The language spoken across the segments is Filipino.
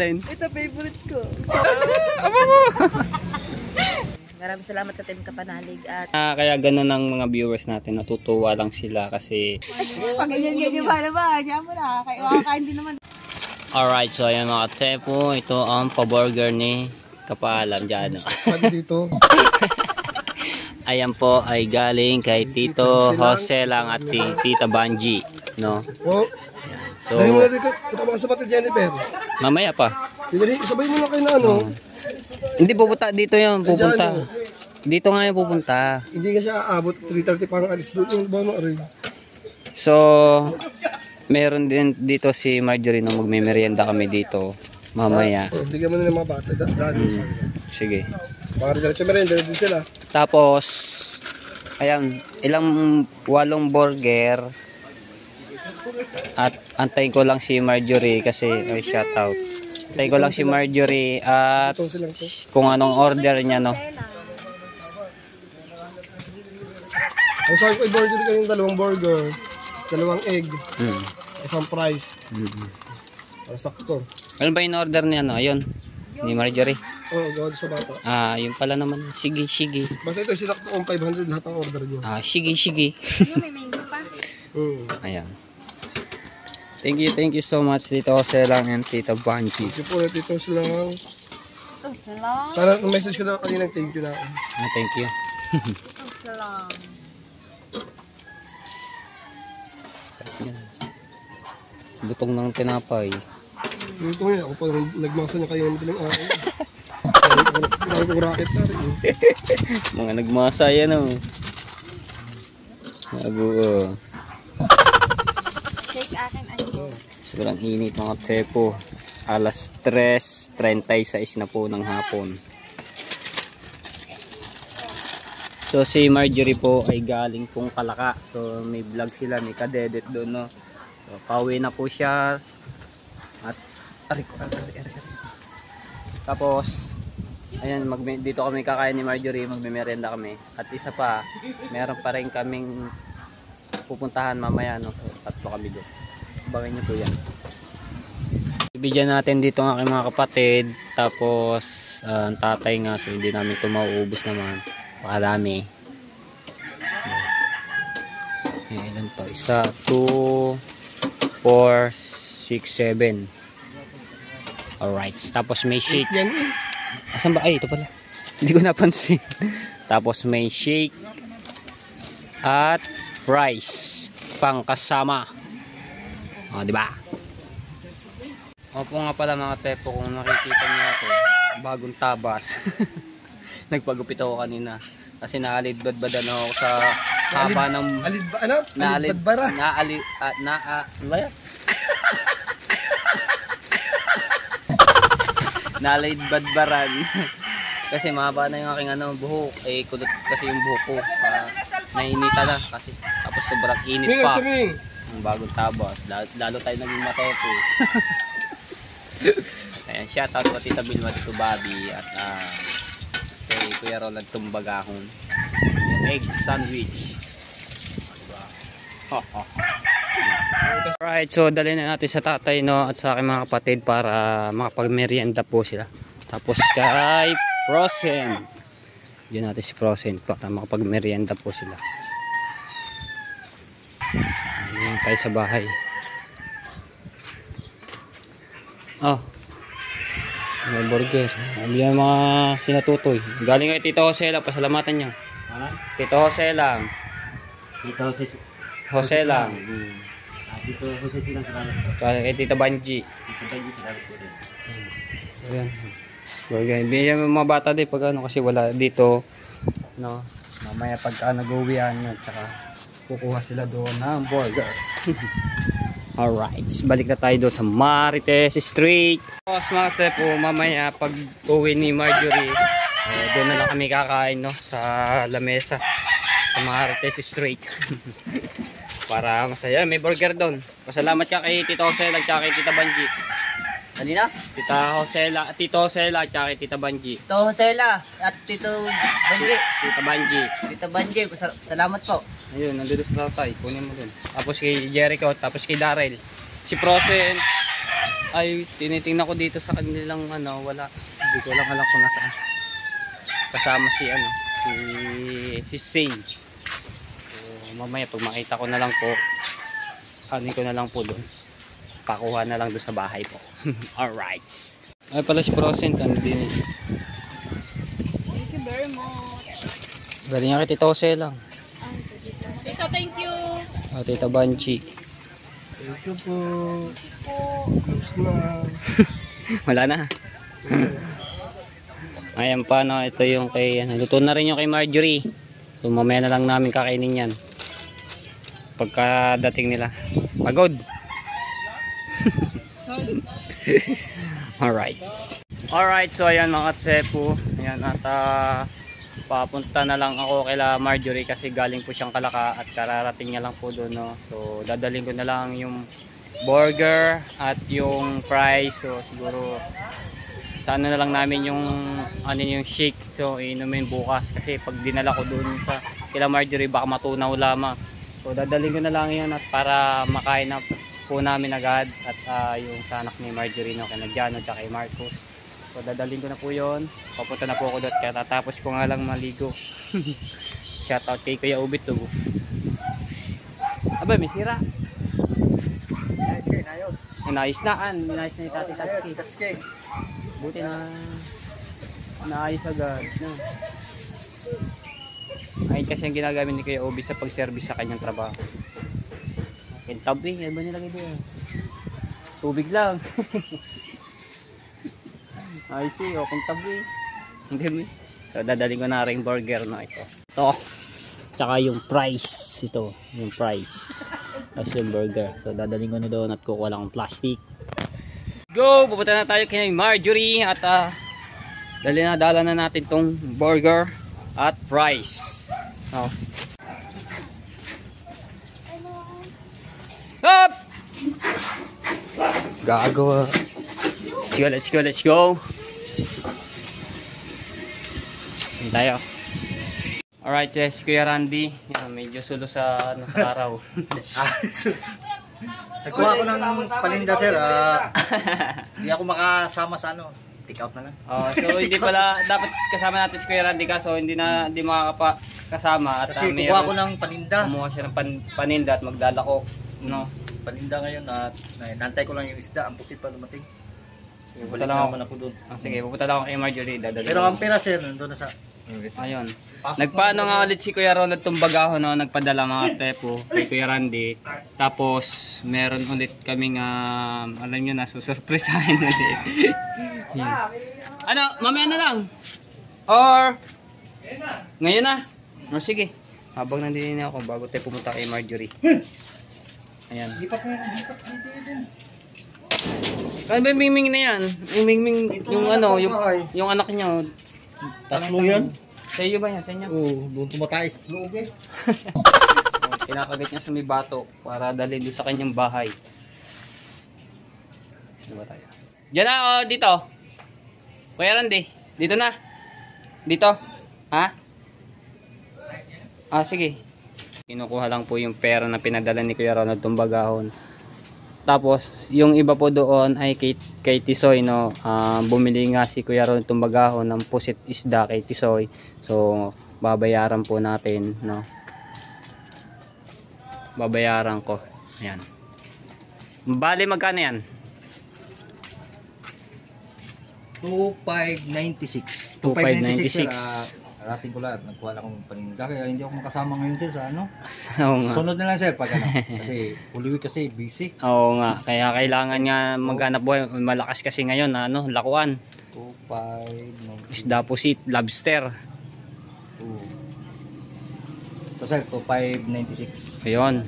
Ito favorite ko. Aba mo! Maraming salamat sa Team Kapanalig at Kaya ganun ang mga viewers natin, natutuwa lang sila kasi pag ganyan ba naman, yan mo na, kakain din naman. alright, so ayan mga tepo, ito ang pa-burger ni Kapalam dyan. Dito. Ayan po ay galing kay Tito Jose lang at Tita Banji, no? Oh. So, Dali mo na dito. Punta mo sa pati Jennifer. mamaya pa. Sabay mo lang kayo na ano. Hindi pupunta dito yun, pupunta. Dito nga yung pupunta. Hindi nga siya aabot. 3:30 pa ang alis doon. Yung ba mo rin. So, meron din dito si Marjorie na magme-merienda kami dito mamaya. Bigyan mo na ng mga bata. Dali sa Sige. mga diretso merienda din sila. Tapos, ayan, walong burger. At antayin ko lang si Marjorie kasi ay shoutout. Antayin ko lang si Marjorie at Ito silang to. kung anong order niya, no. Ang sabi ko i-burger kayong dalawang burger. 2 egg. Isang fries. Para sakto. Ano ba yung order niya, no? Ayun, ni Marjorie. Oo, gawin sa bata. Yun pala naman. Sige, sige. Basta ito sinakto kung 500 lahat ang order niyo. Sige, sige. May mango pa. Ayan. Thank you so much Tito Jose lang and Tita Banji. Thank you po dito silang. Ito salam. Sana message ko na kanina thank you na ako. Thank you. Ito salam. Butong ng tinapay. Ito nga, ako pa nagmasa niya kayo ng madaling araw. Kaya ko rocket na rin. Mga nagmasa yan, oh. Nabuo. Shake akin ano. Sobrang init mga tepo. Alas 3:36 na po ng hapon. So si Marjorie po ay galing pong Kalaka. So may vlog sila, may kadedet doon, no. So pauwi na po siya. At tapos ayan, dito kami kakain ni Marjorie, magme-merienda kami. At isa pa, meron pa rin kaming pupuntahan mamaya, no. So, tatlo kami doon. Abangan niyo po yan. Ibigyan natin dito ang aking mga kapatid. Tapos ang tatay nga, so hindi namin ito mauubos naman. Pakarami. Ilan to? 1, 2, 4, 6, 7. Alright. Tapos may shake. Yan eh. Asan ba? Ay, ito pala. Hindi ko napansin. Tapos may shake. At fries. Pangkasama. O, diba? Opo nga pala mga tepo, kung nakikita niyo ako, bagong tabas. Nagpagupit ako kanina. Kasi naalidbadbadan ako sa haba ng... Ano? Alidbadbara? Naalidbadbaran. Kasi mahaba na yung aking buhok. Eh, kulot kasi yung buhok ko. Nainita na kasi. Tapos sobrang init pa. Ang bagong tabas. Lalo tayo naging matepo. Ayan, shoutout ko Tita Bilma, Tito Bobby at kay Kuya Roland Tumbagahon. Egg sandwich. Alright, so dali na natin sa tatay, no, at sa aking mga kapatid para makapagmerienda po sila. Tapos kay Frozen. Diyan natin si Frozen para makapagmerienda po sila. Ayan tayo sa bahay. Oh, may burger. Yan mga sinatutoy. Galing kay Tito Jose lang, pasalamatan niyo. Tito Jose lang. Tito Jose lang. Tito Jose silang salamat. Kaya kay Tita Banji. Tito Banji salamat po rin. Ayan. Burger. Bigyan mo mga bata din pag kasi wala dito. No? Mamaya pagka nag-uwian yun, tsaka kukuha sila doon ng burger. Alright, balik na tayo doon sa Marites Street. Tapos mga tepo, mamaya pag uwi ni Marjorie, doon na lang kami kakain, no, sa lamesa sa Marites Street. Para masaya, may burger doon. Pasalamat ka kay Tito Jose at kay Tita Banji. Kanina? Tito Jose at kay Tita Banji. Tito Josela at Tito Banji. Tita Banji. Tito Banji, salamat po. Ayun, nandito sa tatay. Kunin mo dun. Tapos kay Jericho, tapos kay Darrell. Si Frozen. ay tinitingnan ko dito sa kanilang ano, wala. Hindi ko lang alam kung nasaan. Kasama si ano, si Shane. So, mamaya pag makita ko na lang po, anin ko na lang po doon. Pakuha na lang doon sa bahay po. Alright. Ay pala si Frozen, ano din eh. Thank you very much. Galing niya kay Tita Jose lang. Tito, thank you. Tita Banchi. Thank you po. Close na. Wala na. Ayan pa no, ito yung kay ano, luto na rin yung kay Marjorie. So mamaya na lang namin kakainin yan. Pagkadating nila. Pagod. Alright. Alright, so ayan mga tsepo. Ayan at papunta na lang ako kila Marjorie kasi galing po siyang Kalaka at kararating niya lang po doon, no. So dadalhin ko na lang yung burger at yung fries. So siguro sana na lang namin yung ano yung shake. So inumin bukas kasi pag dinala ko doon sa kila Marjorie baka matunaw lamang. So dadalhin ko na lang yan at para makain na po namin agad at yung sa anak ni Marjorie, no, kay Jano at kay Marcos. So dadalhin ko na po yun. Papunta na po ako doon kaya tatapos ko nga lang maligo. Shoutout kay Kuya Ubit to. Aba may sira. Nice kay Nayos. Inayos na inayos na yung Tati Tatsi. That's kay. Buti na naayos agad, no? Ayun kasi ang ginagamit ni Kuya Ubit sa pag-service sa kanyang trabaho. Tabi, ano ba nilagay doon? Tubig lang. I see, o kung tabi. Hindi. So dadalhin ko na rin burger na ito. Ito. Tsaka yung price. Ito, yung price. Tapos yung burger. So dadalhin ko na doon at kukuha lang ng plastic. Go! Pupunta na tayo kay Marjorie at dala na natin tong burger at fries. Oh. Up! Gago. Let's go. Hindi tayo. Alright, yes, Kuya Randy. Yan, medyo sulo sa, sa araw. Nagkuha ako ng paninda, sir. Hindi ako makasama sa ano. Take out na lang. So hindi pala dapat kasama natin si Kuya Randy kaso hindi makakasama at Kasi kukuha ko ng paninda. Kumuha siya ng paninda at magdalako, no? Paninda ngayon at nantay ko lang yung isda. Ang pusit pa dumating. Pupunta lang ako. Ako doon. Sige, pupunta lang ako kay Marjorie. Dadalhin Pero ko. ang pera, sir, nandun na sa... Ayun. Nagpaano nga ulit si Kuya Ronald Tumbagaho, no? Nagpadala mga tepo kay Kuya Randy. Tapos meron ulit kaming alam niyo na susurpresahin ulit. Yeah. Ano, mamaya na lang. Or ngayon na. O sige. Habang nandito na ako bago tayo pumunta kay Marjorie. Ayan. Lipat dito din. Ano ba yung Mingming na yan? Yung Mingming, yung ano, yung anak niya. Tatlo yan? Sa iyo ba yan? Sa inyo? Oo, doon tumatay sa loob eh. Kinakagit niya sa may bato para dalhin doon sa kanyang bahay. Sino ba tayo? Diyan na, dito. Kuya Randy, dito na. Dito. Ha? Sige. Kinukuha lang po yung pera na pinadala ni Kuya Ronald Tumbagahon. Tapos, yung iba po doon ay kay Tisoy, no? Bumili nga si Kuya Ron Tumbagahon ng pusit isda kay Tisoy. So, babayaran po natin, no? Babayaran ko. Ayan. Bali, magkano yan? 2,596. 2,596. Rating ko lahat. Nagkuha lang akong paninda. Kaya hindi ako makasama ngayon, sir, sa ano. Oo nga. Sunod na lang, sir, pag ano. Kasi, Holy Week kasi, busy. Oo nga. Kaya kailangan nga maghanap buhay. Malakas kasi ngayon, ano, lakuan. 2,596. Isda pusit, lobster. Ito, sir, 2,596. Ayun.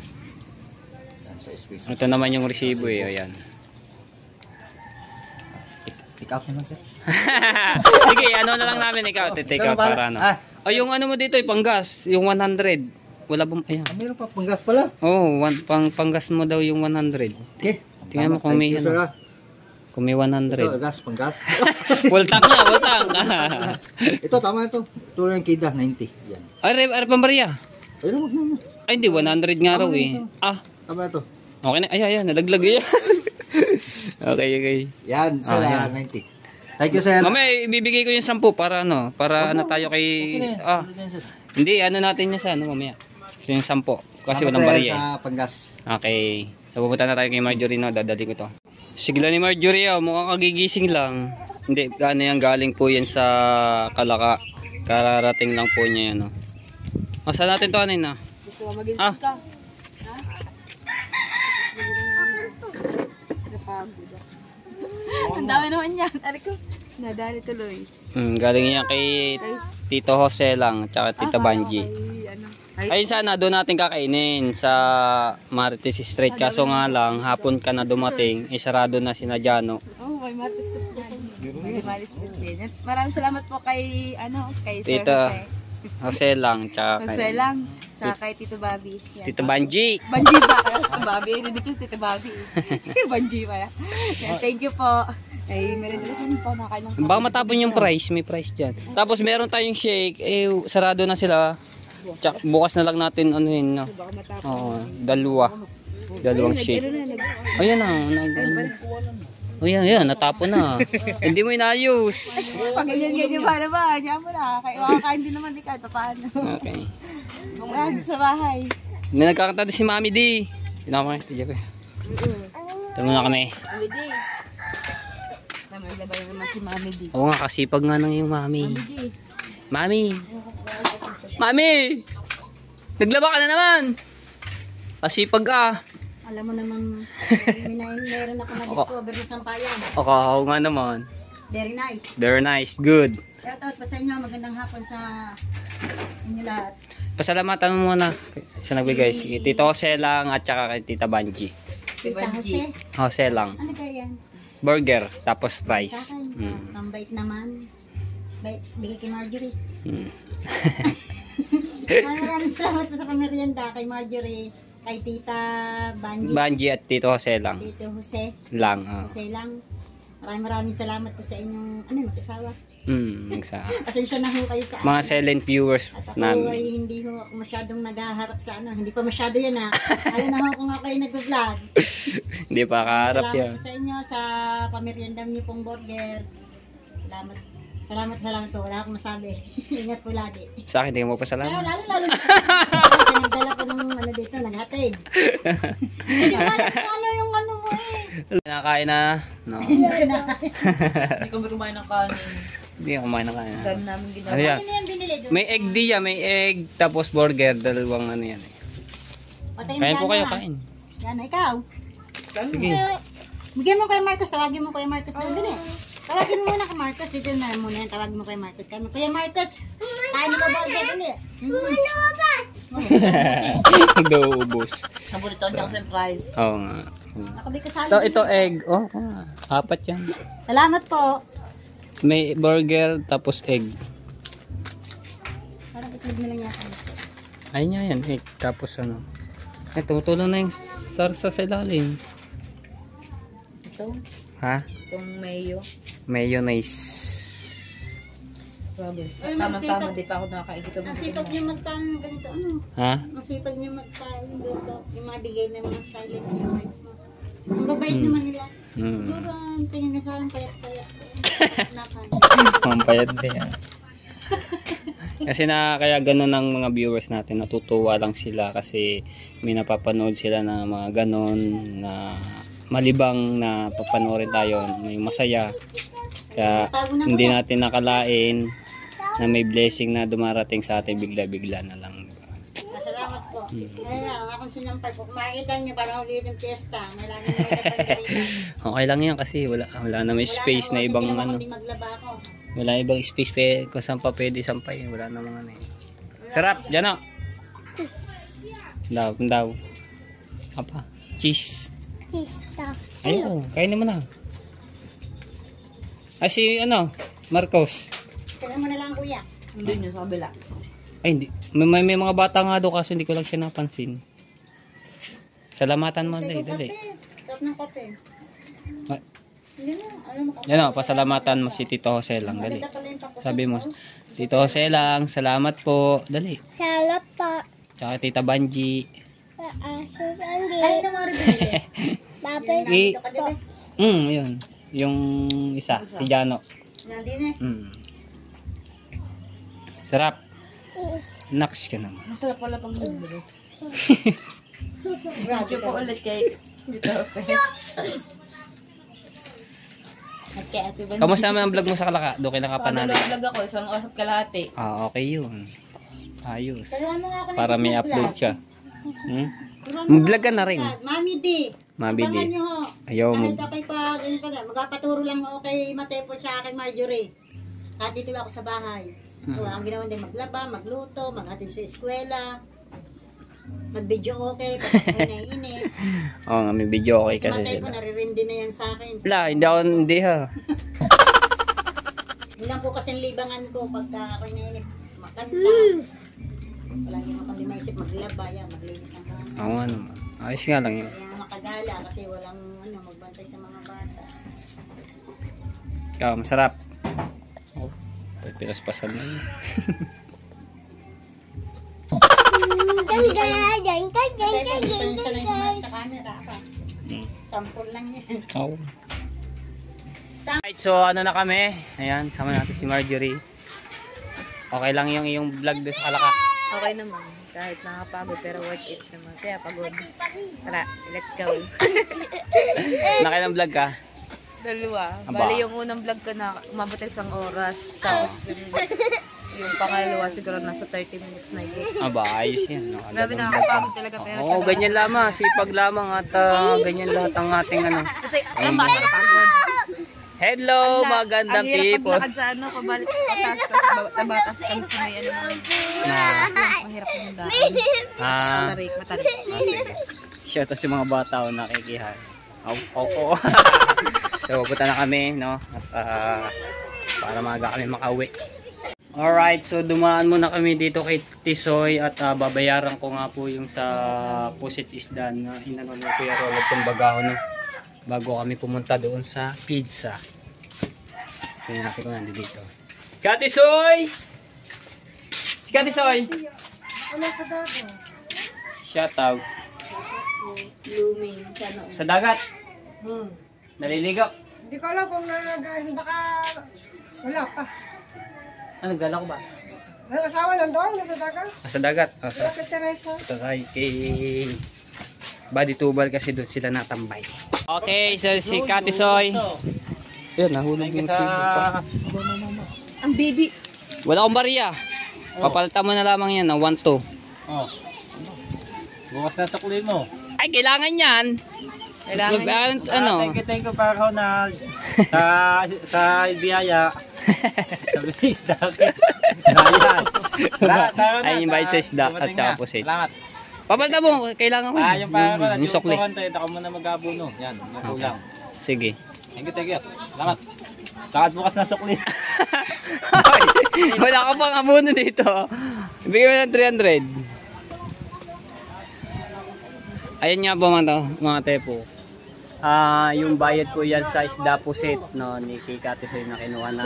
Yan, sa space. Ito naman yung resibo eh. Ayan. Take out naman, sir. Sige, ano na lang namin ikaw. Take out para ano. Yung ano mo dito, panggas. Yung 100. Wala bang, ayan. Meron pa, panggas pala. Oo, panggas mo daw yung 100. Okay. Tingnan mo kung may Thank you, ano. Kung may 100. Ito, gas, panggas. Full tank na, full tank. Ito, tama ito. Ito yung kida, 90. Yan. Ay, pambarya. Ayun, wag naman. Ay, hindi, 100 nga raw eh. Tama ito. Okay na. Ayan, nalaglag yan. Okay. Yan, sir, Ah, yan. 90. Thank you, sir. Mamaya, ibibigay ko yung 10 para para tayo kay... Hindi, natin yan sa mamaya. So, yung 10. Kasi walang bariya. Sa Pangas. Okay. So, pupunta na tayo kay Marjorie, dadali ko to. Sigla ni Marjorie, mukhang kagigising lang. Hindi, yan galing po yan sa Kalaka. Kararating lang po niya yan, Saan natin to, anin na? Gusto mo maging Ah. ka? Ha? Napagod ako. Ang dami naman yan. Ari ko, nadali tuloy. Galing yan kay Tito Jose lang, tsaka Tita Banji. Ay sana doon natin kakainin sa Marites Street. Kaso nga lang, hapon ka na dumating, sarado na si Jano. Oh, may Marites Street yan. May Marites Street din. Maraming salamat po kay, kay Sir Tita Jose. Jose lang, tsaka Jose lang. Tsaka kay Tito Bobby. Yan. Tita Banji. Banji ba? Tito Bobby. Hindi ko Tito Bobby. Banji pala. Yan, thank you po. Ay, meron din po na kayo. Baka matapon yung price, may price dyan. Tapos meron tayong shake, sarado na sila. Tsaka, bukas na lang natin anuhin, no? Oo, dalawang shake. Ayan yan, natapon na. Hindi mo inayos. Pag ganyan ba naman, yan mo na. Kaya kakain din naman ikaw, paano? Okay. Sa bahay. May nagkakanta din si Mami D. Tinama kayo, tiyak ko. Tama na kami. Mami D. Naglabay naman si Mami D. Oo nga, kasipag nga nang yung Mami. Mami D. Mami! Naglaba ka na naman! Kasipag ka. Alam mo naman, meron ako na-discover na sampayan. Oo nga naman. Very nice. Very nice, good. Shoutout pa sa inyo. Magandang hapon sa inyo lahat. Pasalamatan mo muna sa nagbigay. Sige, Tito Jose lang at saka kay Tita Banji. Tita Jose. Jose lang. Ano kaya yan? Burger, tapos Sa fries. akin. Ang bait naman. Bigay kay Marjorie. Maraming salamat po sa pamerienda kay Marjorie. Kay Tita Banji. Banji at Tito Jose lang. Tito Jose. Lang. Jose lang. Maraming salamat po sa inyong mag-asawa. Pasensya na ho kayo sa Mga silent viewers at ako namin. ay hindi ho ako masyadong naghaharap sa Hindi pa masyado yan Ayaw na ho kung ako ay nag-vlog. Hindi pa kaharap Salamat yan. po sa inyo sa pameriendam niyo pong burger. Salamat po. Wala akong masabi. Ingat po lagi. Sa akin, hindi mo pa Kaya salamat. lalo na kasi nagdala ko ng dito, naghatid. Hindi ko alam kung yung mo Nakain na. No. Hindi ko kumain ng kanin. Hindi ako kumain ng kanin. Dami namin ginawa. Ano yan? Ano yan binili doon? May egg diya, may egg, tapos burger, dalawang ano yan. Kain po kayo, kain. Yan, ikaw. Sige. Bigyan mo kay Marcos, tawagin mo kay Marcos doon din Tawagin mo muna kay Marcos, dito na muna yan, tawagin mo kay Marcos. Kuya Marcos, kain mo burger din Nag-uubos. Nabulit ako dyan sa prize. Oo nga. Nakabi kasali. Ito egg. Oh, 4 yan. Salamat po. May burger, tapos egg. Parang itlog na lang yata. Ayun nga yan, egg. Tapos ano. Tumutulong na yung sarsa sa ilalim. Ito, Ha? itong mayo. Mayonnaise. Promise. Ay, Tamang-tama, di pa ako nakakaigit. Ang sipag niyo magpaano ganito, Ha? Ang sipag niyo magpaano ganito, yung mabigay ng mga silent viewers mo. Ang babait naman nila. Siguro, ang tingin na sa akin, payat-payat. Nakan. Mampayad din yan. Kasi kaya ganun ang mga viewers natin, natutuwa lang sila kasi may napapanood sila na mga ganun na malibang na papanoorin tayo, may masaya. Kaya hindi natin nakalain na may blessing na dumarating sa atin bigla-bigla na lang. Salamat po. Kaya akong sinampay po. Kung makikita niyo, parang ulit yung fiesta. May lagi may kapag Okay lang yan kasi wala na may space na ibang ano. Hindi maglaba ako. Wala ibang space kung saan pa pwede sampay. Wala na mga ano eh. Sarap! Diyan o! Daw. Apa? Cheese. Ayun, kainin mo na. Ay si Marcos. Tira mo na lang kuya. Hindi nyo sa kabila. Ay hindi. May mga bata nga doon kaso hindi ko lang siya napansin. Salamatan mo dali. Sarap ng kape. Hindi na. Alam mo kape. Yan o, pasalamatan mo si Tito Jose lang. Dali. Maganda pala yung pakusap. Sabi mo, Tito Jose lang, salamat po. Dali. Salamat po. Tsaka Tita Banji. Aso Andy. Kayo na mga rin binili. Babay. I- Ito ka diba? Yun. Yung isa, si Jano. Nandun eh. Sarap. Naks ka naman. Masarap pala pang libre. Grabe Thank you ka. po ulit kay Tito Jose. At kay Ate Banji. Kamusta naman ang vlog mo sa Kalaka? Doon kayo nakapanalo. Padalo vlog ako, isang oras at kalahati. Ah, okay yun. Ayos. Kailangan mo nga ako ng Para may vlog. upload ka. Kailangan mo Mag-vlog ka nga na ako rin. sa- Mami D. Mami D. Abangan nyo ho. Ayaw mo. Kahit ako'y magpapaturo lang ako kay Matepo sa akin Marjorie. Kahit dito lang ako sa bahay. So, ang ginawa din maglaba, magluto, maghatid sa eskwela, mag-video okay, pag ako naiinip. Oo nga, may video okay Si kasi Matepo, sila. naririndi na yan sa akin. Wala, hindi ha. Yun lang po kasing libangan ko pagka ako'y naiinip. Makanta. Palagi mo kami maisip maglaba, yan, maglinis ng kama. Oo nga naman. Ayos nga lang yun. Kaya makagala kasi walang magbantay sa mga bata. Ikaw, masarap. Oh, pinaspasan na yun. Matepo, diferensya na yung sa camera ka. Sample lang yan. Oo. Alright, so ano na kami? Ayan, sama natin si Marjorie. Okay lang yung iyong vlog doon sa Kalaka. Okay naman. Kahit nakapagod pero worth it naman. Kaya pagod. Tara, let's go. Nakailang vlog ka? Dalawa. Aba. Bali yung unang vlog ko na umabot isang oras. Tapos yung pangalawa siguro nasa 30 minutes na yun. Aba, ayos yan. Grabe Nakadalawang vlog ka. nakakapagod talaga pero Oo, ganyan lamang. Sipag lamang at ganyan lahat ang ating ano. Kasi alam ba nakapagod? Hello, magandang Ang hirap people. maglakad sa ano, pabalik patas, tabatas kami sa may ano. Mahirap yung daan. Matarik. Siya to si mga bata o nakikihan. Oo. So, pupunta na kami, no? At para maaga kami makauwi. Alright, so dumaan muna kami dito kay Tisoy at babayaran ko nga po yung sa pusit isda na inano ng Kuya Rolod itong bagaho, no? Bago kami pumunta doon sa pizza. Tingnan natin kung nandito dito. Katisoy! Si Katisoy! Shout out. Blooming. Sana. Sa dagat. Naliligaw. Hindi ko alam kung baka wala pa. Ano, gala ko ba? Ang asawa nandoon, nasa dagat. Sa dagat. Wala kay Teresa. Ito kay Body Tubal kasi doon sila natambay. Okay, so si Katisoy. Yun, nahulog yung sibig pa. Ang baby. Wala akong bariya. Papalitan mo na lamang yan, 1-2. Oh. Bukas na sa kulay mo. Ay, kailangan yan. Kailangan Ano? Thank you para ako na sa biyaya. Sabi ni isda. Ay, yung bite sa isda at saka pusit. Salamat. Papalitan mo, kailangan ko. Yung para ko na. Yung sukli. Ako muna mag-abuno. Yan, magulang. Sige. Thank you. Salamat. Lakad bukas na sukli. Ay, wala ka pang abono dito. Bigyan mo ng 300. Ayan nga po mga tepo. Yung bayad po yan sa isda pusit, no, ni Kati Soy na kinuha na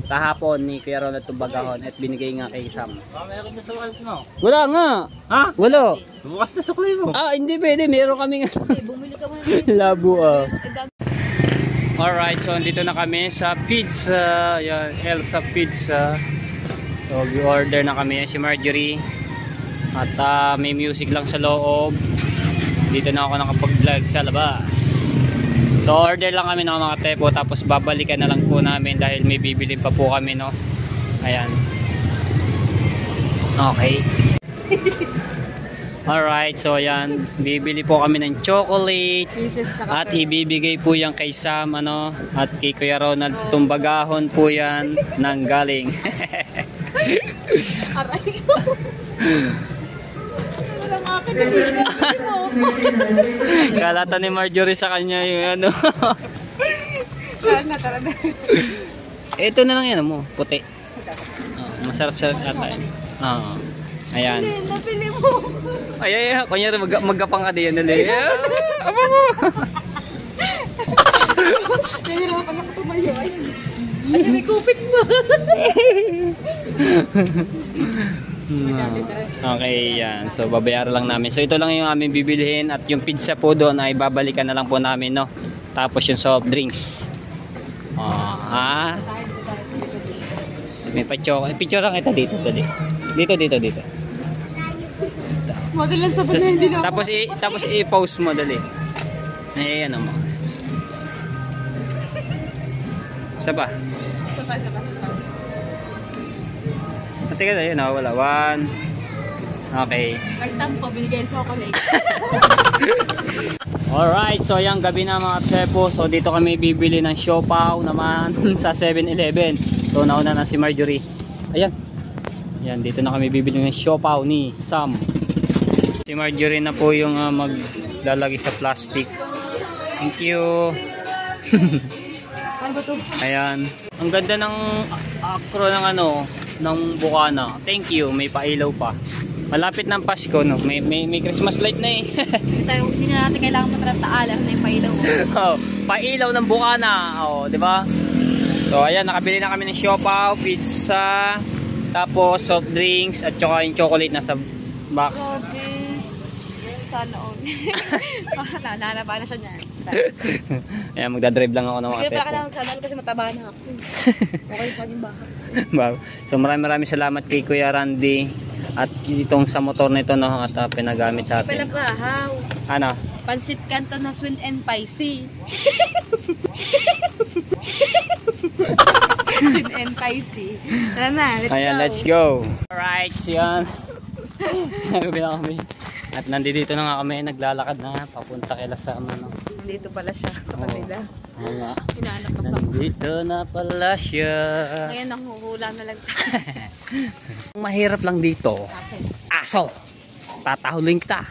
kahapon ni Kuya Ronald Tubagahon at binigay nga kay Sam. Meron na sa wallet mo. Wala nga. Ha? Wala. Bukas na sukli mo. Hindi pwede. Meron kami nga. Bumili ka muna. Labo Alright, so andito na kami sa pizza. Yan, Elsa Pizza. So, order na kami si Marjorie. At may music lang sa loob. Dito na ako nakapag-vlog sa labas. So, order lang kami ng mga tepo. Tapos babalikan na lang po namin dahil may bibili pa po kami, no? Ayan. Okay. Alright, so ayan. Bibili po kami ng chocolate. At ibibigay po yan kay Sam, ano? At kay Kuya Ronald Tumbagahon po yan nang galing. Aray ko. Walang akin na Kalata ni Marjorie sa kanya yung ano. Sana talaga. Ito na lang yan mo, puti. Masarap-sarap ata yan. Ayan. Napili mo. Ay, kunyari magkapang ka diyan nali. Aba mo. Nahirapan ako tumayo. Ay, may kupit mo. Okay, yan. So, babayaran lang namin. So, ito lang yung aming bibilihin at yung pizza po doon ay babalikan na lang po namin, no? Tapos yung soft drinks. May pa-chocolate. Picture lang kita dito. Dito. Madalang sabon na hindi na. Tapos i-post mo dali. Ayan mo. Isa pa. Teka na, yun wala. 1. Okay. Nagtampo, binigay yung chocolate. Alright, so ayan, gabi na mga Tepo. So dito kami bibili ng siopaw naman sa 7-Eleven. So nauna na si Marjorie. Ayan. Ayan, dito na kami bibili ng siopaw ni Sam. Si Marjorie na po yung maglalagay sa plastic. Thank you. Ayan. Ang ganda ng akro ng ng bukana. Thank you. May pailaw pa. Malapit ng Pasko, no? May Christmas light na eh. Hindi na natin kailangan matraptaalan na yung pailaw. Oh, pailaw ng bukana. Oh, di ba? So, ayan, nakabili na kami ng siopaw, pizza, tapos soft drinks, at saka yung chocolate na sa box. Sana all. Nananaba na siya dyan. Ayan, magdadrive lang ako ng mga Hindi Tepo. pa kailangan sana all kasi mataba na ako. Okay sa aking baka. Wow. So maraming salamat kay Kuya Randy at itong sa motor nito at pinagamit sa Pala atin. pahaw. Ano? Pansit Canton na swin and spicy. Swin and spicy. Tara na, let's Ayan, go. let's go. Alright, so yan. Nagbilang kami. At nandito na nga kami, naglalakad na papunta kay Lasama. Nandito pala siya sa kanila. Oo nga. Hinahanap ko sa Nandito na pala siya. Ngayon, nanghuhula na lang. Ang mahirap lang dito, aso. Tatahulin kita.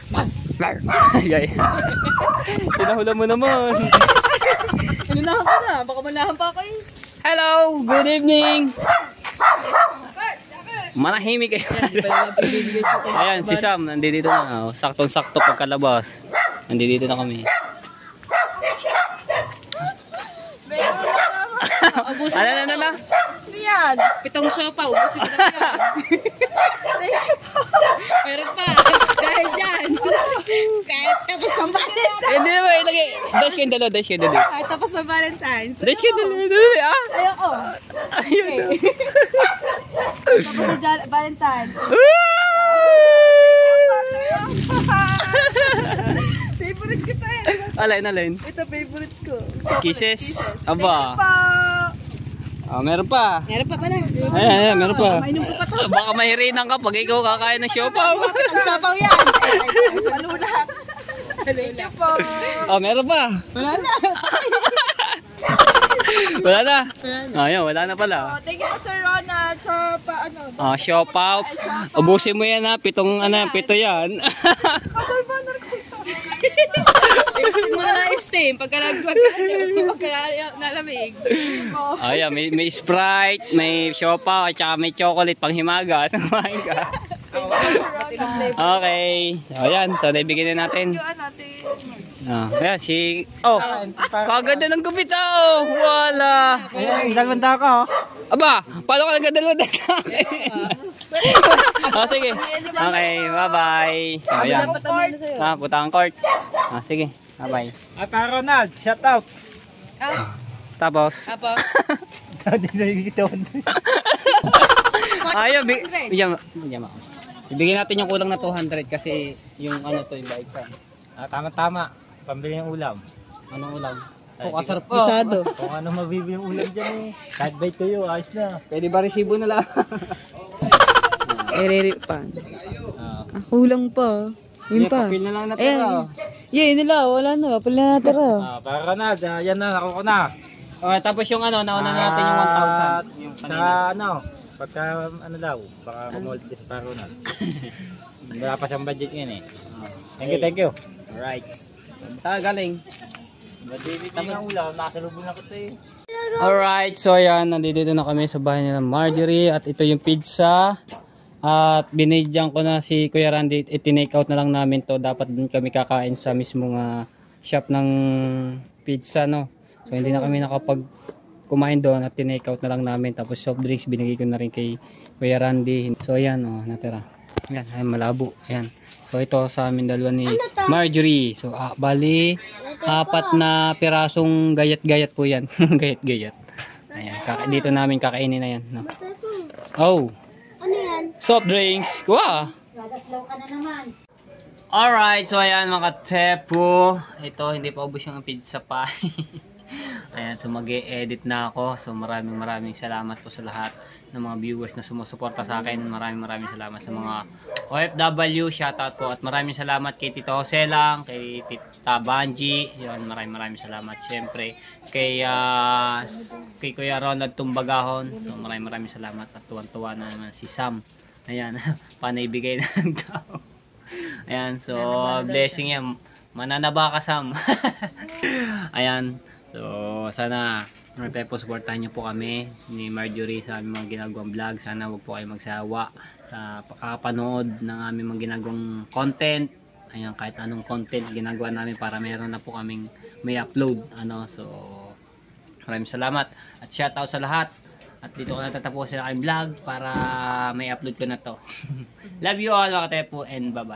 Tinahula mo naman. Inunahan ka na, baka manahan pa ako eh. Hello, good evening. Manahimik kayo. Ayan, si Sam, nandito na. Saktong-sakto pagkalabas. Nandito na kami. Ubusin mo Ano? Ano yan? 7 sopa, ubusin mo na yan. Meron pa. Dahil dyan. Kahit tapos ng Valentine's. Hindi ba, ilagay. Dash kayo dalo. Kahit tapos ng Valentine's. Dash kayo dalo. Ayoko. Okay. Tapos ng Valentine's. Favorite ko tayo. Alin. Ito favorite ko. Kisses. Aba. Pa. Meron pa. Meron pa pala. Ayan, meron pa. Mainom ko pa to. Baka mahirinan ka pag ikaw kakain ng siopaw. Ang sabaw yan. Maluna. Thank you po. Meron pa. Wala na. Wala na. Ayan, wala na pala. Thank you po Sir Ronald sa paano. Siopaw. Ubusin mo yan ha. 7 yan. Mga na-steam pagka nalamig. Ayan, may Sprite, may siopaw, at saka may chocolate pang himaga. Kumain ka. Okay. Ayan, so naibigyan na natin. Ayan, kaganda ng gupit wala. Ayan, dalawanda ka Aba, paano ka nagdadalawanda ka? Sige. Okay, bye-bye. Ayan. Putang court. Sige, bye-bye. Para Ronald, shout out. Tapos? Hindi na yung gitawan. Ayaw, bigyan mo. Ibigyan natin yung kulang na 200 kasi yung yung bike sa. Tama-tama. Pambili ng ulam. Anong ulam? Kasarap po. Isado. Kung ano mabibili yung ulam dyan Kahit bite kayo, ayos na. Pwede ba resibo na lang? Ereripan. Kulang pa. Yun pa. Papil na lang natira. Yun nila, wala na. Papil na natira. Para Ronald, yan na, nakuha ko na. Tapos yung nauna natin yung 1,000. Yung Sa pagka daw, baka kumulot din sa Ronald. Wala pa siyang budget ngayon Thank you. Alright. Saan galing? Bibili ng ulam, nakasalubong na ko Alright, so ayan, nandito na kami sa bahay nila Marjorie at ito yung pizza. At binidyan ko na si Kuya Randy, itinake out na lang namin to. Dapat dun kami kakain sa mismong shop ng pizza, no? So hindi na kami nakapag kumain doon at tinake out na lang namin. Tapos soft drinks binigay ko na rin kay Kuya Randy. So ayan, natira. Ayan, ay malabo. Ayan. So ito sa amin dalawa ni Marjorie. So bali 4 na pirasong gayat-gayat po yan. Gayat-gayat. Ayan, dito namin kakainin na yan, no? Oh. Ano yan? Soft drinks. Kuha. Gagaslaw ka na naman. Alright, so ayan mga tepo. Ito, hindi pa ubos yung pizza pie. Ayan, so mag-e-edit na ako. So maraming salamat po sa lahat ng mga viewers na sumusuporta sa akin. Maraming salamat sa mga OFW. Shoutout po at maraming salamat kay Tito Jose lang, kay Tita Banji. Yun, maraming salamat. Siyempre, kay Kuya Ronald Tumbagahon. So maraming salamat at tuwan-tuwa na naman si Sam. Ayan, panaibigay na ng tao. Ayan, so blessing yan. Mananaba ka, Sam. Ayan, so sana po supportahan niyo po kami ni Marjorie sa aming mga ginagawang vlog. Sana wag po kayo magsawa sa pakapanood ng aming mga ginagawang content. Ayan, kahit anong content ginagawa namin para meron na po kaming may upload. So maraming salamat at shoutout sa lahat. At dito ko natatapusin ang aking vlog para may upload ko na to. Love you all mga katepo and bye bye.